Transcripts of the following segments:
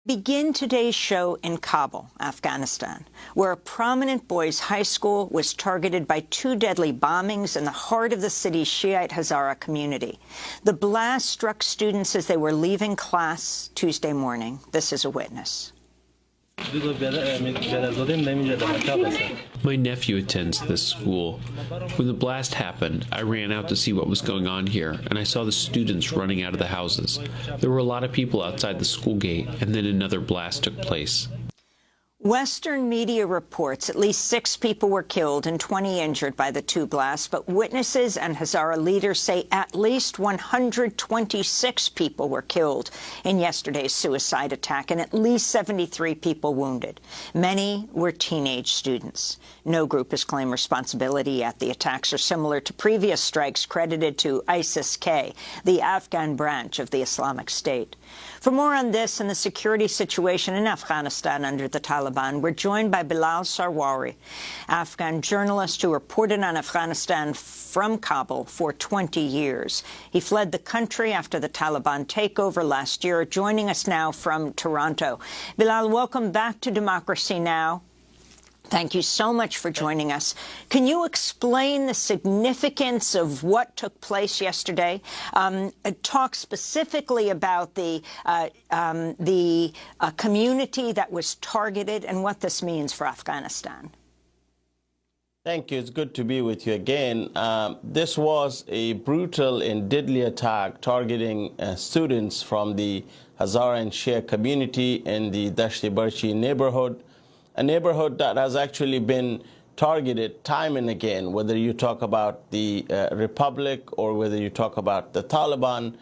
Begin today's show in Kabul, Afghanistan, where a prominent boys' high school was targeted by two deadly bombings in the heart of the city's Shiite Hazara community. The blast struck students as they were leaving class Tuesday morning. This is a witness. My nephew attends this school. When the blast happened, I ran out to see what was going on here, and I saw the students running out of the houses. There were a lot of people outside the school gate, and then another blast took place. Western media reports at least 6 people were killed and 20 injured by the two blasts, but witnesses and Hazara leaders say at least 126 people were killed in yesterday's suicide attack and at least 73 people wounded. Many were teenage students. No group has claimed responsibility yet. The attacks are similar to previous strikes credited to ISIS-K, the Afghan branch of the Islamic State. For more on this and the security situation in Afghanistan under the Taliban, we're joined by Bilal Sarwari, Afghan journalist who reported on Afghanistan from Kabul for 20 years. He fled the country after the Taliban takeover last year, joining us now from Toronto. Bilal, welcome back to Democracy Now! Thank you so much for joining us. Can you explain the significance of what took place yesterday? Talk specifically about the community that was targeted and what this means for Afghanistan. Thank you. It's good to be with you again. This was a brutal and deadly attack targeting students from the Hazara and Shia community in the Dasht-e-Barchi neighborhood. A neighborhood that has actually been targeted time and again, whether you talk about the Republic or whether you talk about the Taliban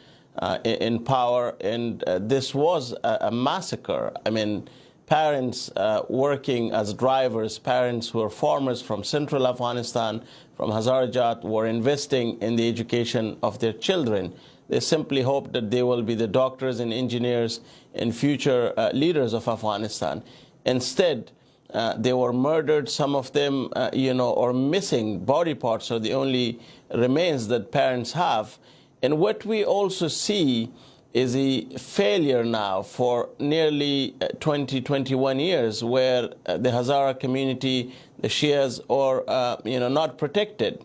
in power. And this was a massacre. I mean, parents working as drivers, parents who are farmers from central Afghanistan, from Hazarajat, were investing in the education of their children. They simply hope that they will be the doctors and engineers and future leaders of Afghanistan. Instead, they were murdered, some of them, or missing body parts are the only remains that parents have. And what we also see is a failure now for nearly 20, 21 years where the Hazara community, the Shias, are, not protected,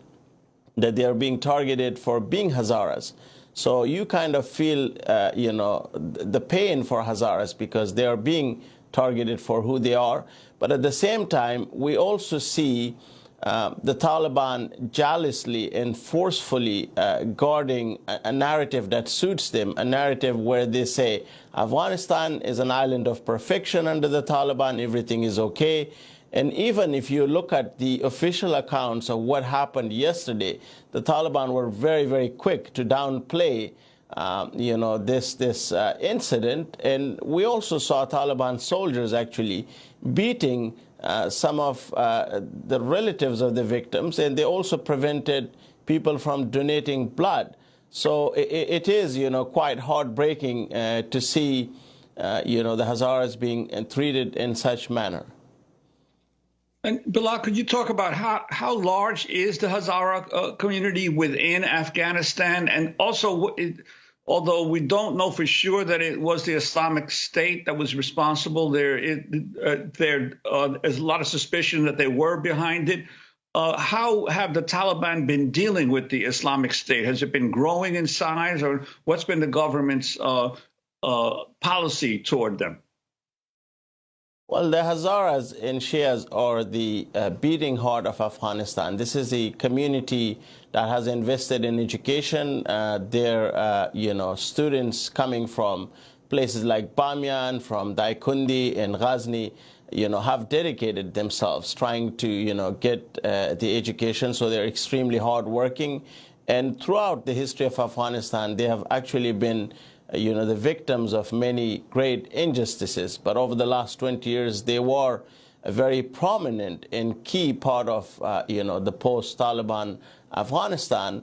that they are being targeted for being Hazaras. So you kind of feel, the pain for Hazaras because they are being targeted for who they are. But at the same time, we also see the Taliban jealously and forcefully guarding a narrative that suits them, a narrative where they say Afghanistan is an island of perfection under the Taliban, everything is okay. And even if you look at the official accounts of what happened yesterday, the Taliban were very, very quick to downplay this incident. And we also saw Taliban soldiers actually beating some of the relatives of the victims, and they also prevented people from donating blood. So it is, quite heartbreaking to see, the Hazaras being treated in such manner. And Bilal, could you talk about how large is the Hazara community within Afghanistan? And also, although we don't know for sure that it was the Islamic State that was responsible, there's a lot of suspicion that they were behind it. How have the Taliban been dealing with the Islamic State? Has it been growing in size, or what's been the government's policy toward them? Well, the Hazaras and Shias are the beating heart of Afghanistan. This is a community that has invested in education. Their, students coming from places like Bamiyan, from Daikundi and Ghazni, have dedicated themselves trying to, get the education. So they're extremely hardworking. And throughout the history of Afghanistan, they have actually been the victims of many great injustices. But over the last 20 years, they were a very prominent and key part of, the post-Taliban Afghanistan.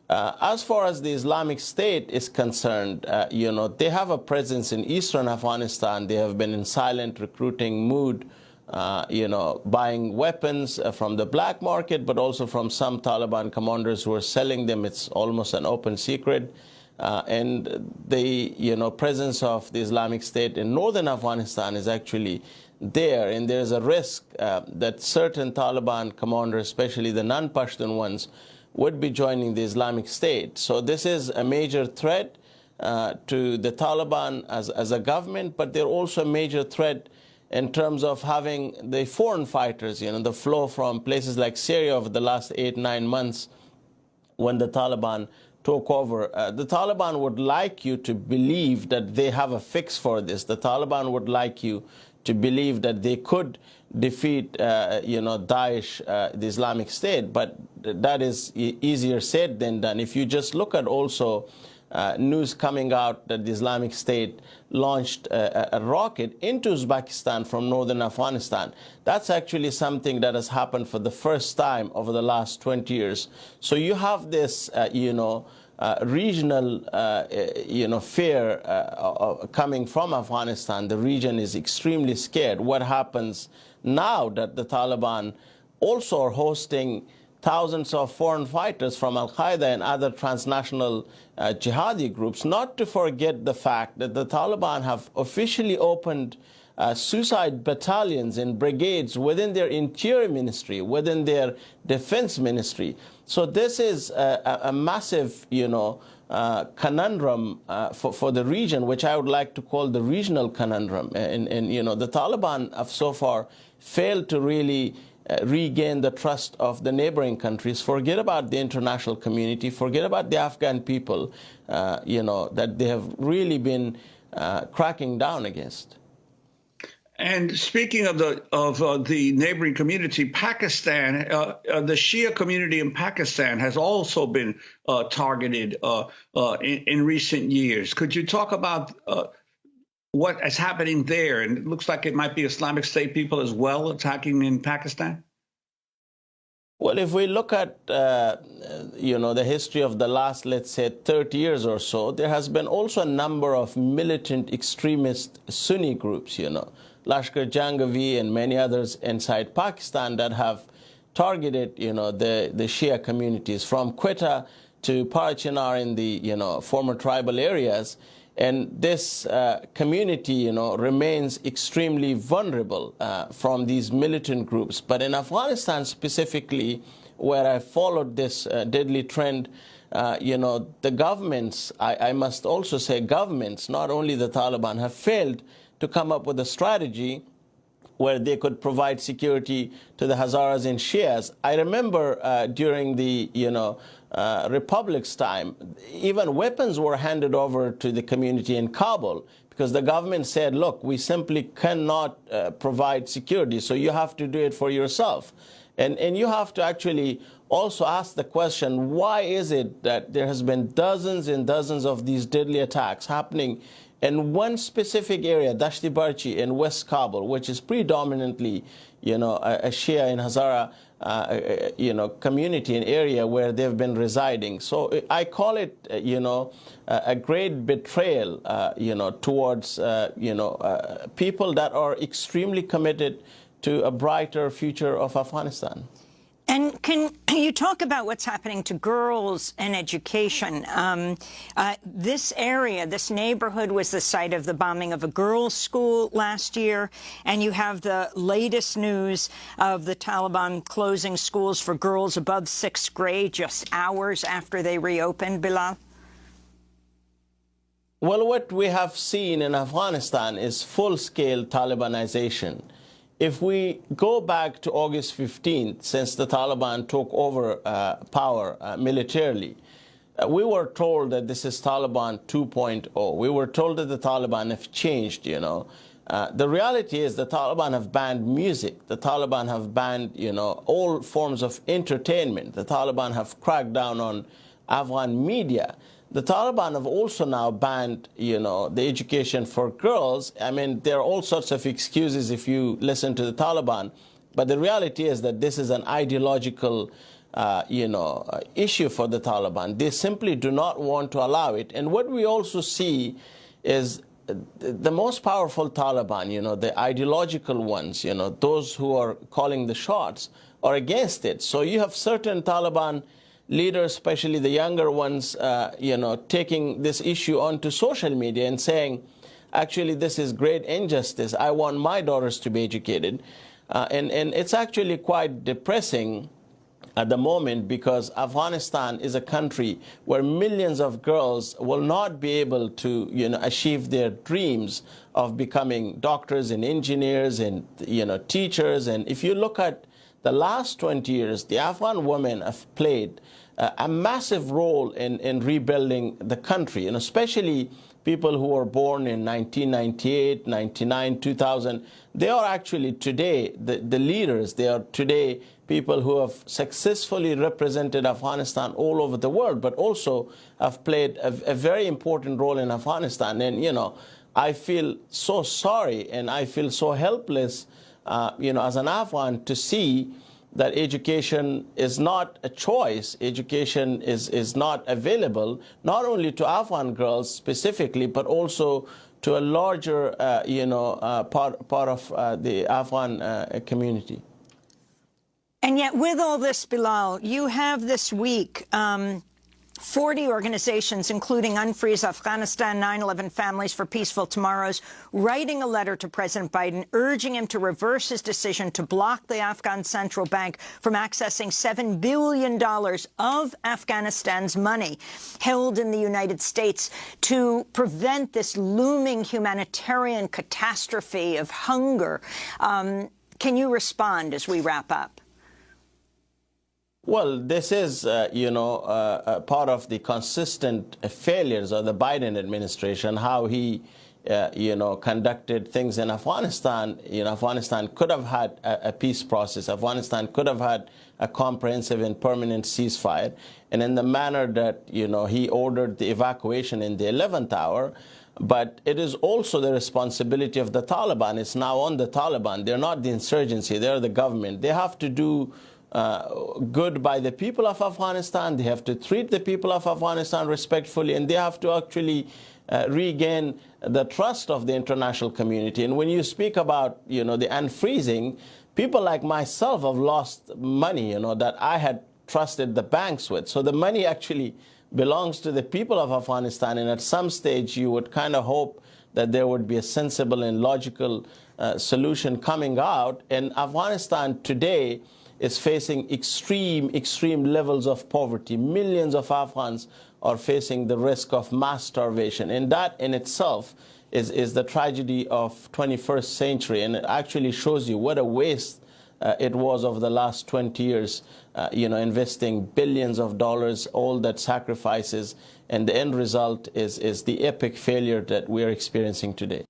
As far as the Islamic State is concerned, they have a presence in eastern Afghanistan. They have been in silent recruiting mood, buying weapons from the black market, but also from some Taliban commanders who are selling them. It's almost an open secret. and the presence of the Islamic State in northern Afghanistan is actually there, and there's a risk that certain Taliban commanders, especially the non-Pashtun ones, would be joining the Islamic State. So this is a major threat to the Taliban as a government, but they're also a major threat in terms of having the foreign fighters, the flow from places like Syria over the last 8-9 months when the Taliban took over. The Taliban would like you to believe that they have a fix for this. The Taliban would like you to believe that they could defeat, Daesh, the Islamic State, but that is easier said than done. If you just look at also news coming out that the Islamic State launched a rocket into Uzbekistan from northern Afghanistan. That's actually something that has happened for the first time over the last 20 years. So you have this, regional, fear coming from Afghanistan. The region is extremely scared. What happens now that the Taliban also are hosting thousands of foreign fighters from Al-Qaeda and other transnational jihadi groups, not to forget the fact that the Taliban have officially opened suicide battalions and brigades within their interior ministry, within their defense ministry. So this is a massive, conundrum for the region, which I would like to call the regional conundrum. And the Taliban have so far failed to really regain the trust of the neighboring countries. Forget about the international community, forget about the Afghan people, that they have really been cracking down against. And speaking of the neighboring community, Pakistan, the Shia community in Pakistan has also been targeted in recent years. Could you talk about what is happening there? And it looks like it might be Islamic State people as well attacking in Pakistan. Well, if we look at, the history of the last, let's say, 30 years or so, there has been also a number of militant extremist Sunni groups, Lashkar Janghavi and many others inside Pakistan that have targeted, the Shia communities from Quetta to Parachinar in the, former tribal areas. And this community, remains extremely vulnerable from these militant groups. But in Afghanistan specifically, where I followed this deadly trend, the governments, I must also say governments, not only the Taliban, have failed to come up with a strategy where they could provide security to the Hazaras and Shias. I remember during the, Republic's time, even weapons were handed over to the community in Kabul because the government said, look, we simply cannot provide security, so you have to do it for yourself. And you have to actually also ask the question, why is it that there has been dozens and dozens of these deadly attacks happening in one specific area, Dashti Barchi in West Kabul, which is predominantly, a Shia and Hazara, community and area where they've been residing. So I call it, a great betrayal, towards, people that are extremely committed to a brighter future of Afghanistan. And can you talk about what's happening to girls and education? This area, this neighborhood, was the site of the bombing of a girls' school last year. And you have the latest news of the Taliban closing schools for girls above 6th grade just hours after they reopened, Bilal. Well, what we have seen in Afghanistan is full-scale Talibanization. If we go back to August 15th, since the Taliban took over power militarily, we were told that this is Taliban 2.0. We were told that the Taliban have changed, The reality is the Taliban have banned music. The Taliban have banned, all forms of entertainment. The Taliban have cracked down on Afghan media. The Taliban have also now banned, the education for girls. I mean, there are all sorts of excuses if you listen to the Taliban. But the reality is that this is an ideological, issue for the Taliban. They simply do not want to allow it. And what we also see is the most powerful Taliban, the ideological ones, those who are calling the shots, are against it. So you have certain Taliban leaders, especially the younger ones, taking this issue onto social media and saying, actually, this is great injustice. I want my daughters to be educated. And it's actually quite depressing at the moment, because Afghanistan is a country where millions of girls will not be able to, achieve their dreams of becoming doctors and engineers and, teachers. And if you look at the last 20 years, the Afghan women have played a massive role in rebuilding the country, and especially people who were born in 1998, 99, 2000. They are actually today the leaders. They are today people who have successfully represented Afghanistan all over the world, but also have played a very important role in Afghanistan. And, I feel so sorry and I feel so helpless, as an Afghan, to see that education is not a choice. Education is not available, not only to Afghan girls specifically, but also to a larger, part of the Afghan community. And yet, with all this, Bilal, you have this week 40 organizations, including Unfreeze Afghanistan, 9/11 Families for Peaceful Tomorrows, writing a letter to President Biden urging him to reverse his decision to block the Afghan Central Bank from accessing $7 billion of Afghanistan's money held in the United States to prevent this looming humanitarian catastrophe of hunger. Can you respond as we wrap up? Well, this is, part of the consistent failures of the Biden administration, how he, conducted things in Afghanistan. Afghanistan could have had a peace process. Afghanistan could have had a comprehensive and permanent ceasefire. And in the manner that, he ordered the evacuation in the 11th hour. But it is also the responsibility of the Taliban. It's now on the Taliban. They're not the insurgency. They're the government. They have to do good by the people of Afghanistan. They have to treat the people of Afghanistan respectfully, and they have to actually regain the trust of the international community. And when you speak about, the unfreezing, people like myself have lost money, that I had trusted the banks with. So the money actually belongs to the people of Afghanistan, and at some stage you would kind of hope that there would be a sensible and logical solution coming out. And Afghanistan today is facing extreme levels of poverty. Millions of Afghans are facing the risk of mass starvation. And that in itself is the tragedy of 21st century. And it actually shows you what a waste it was over the last 20 years, investing billions of dollars, all that sacrifices. And the end result is the epic failure that we're experiencing today.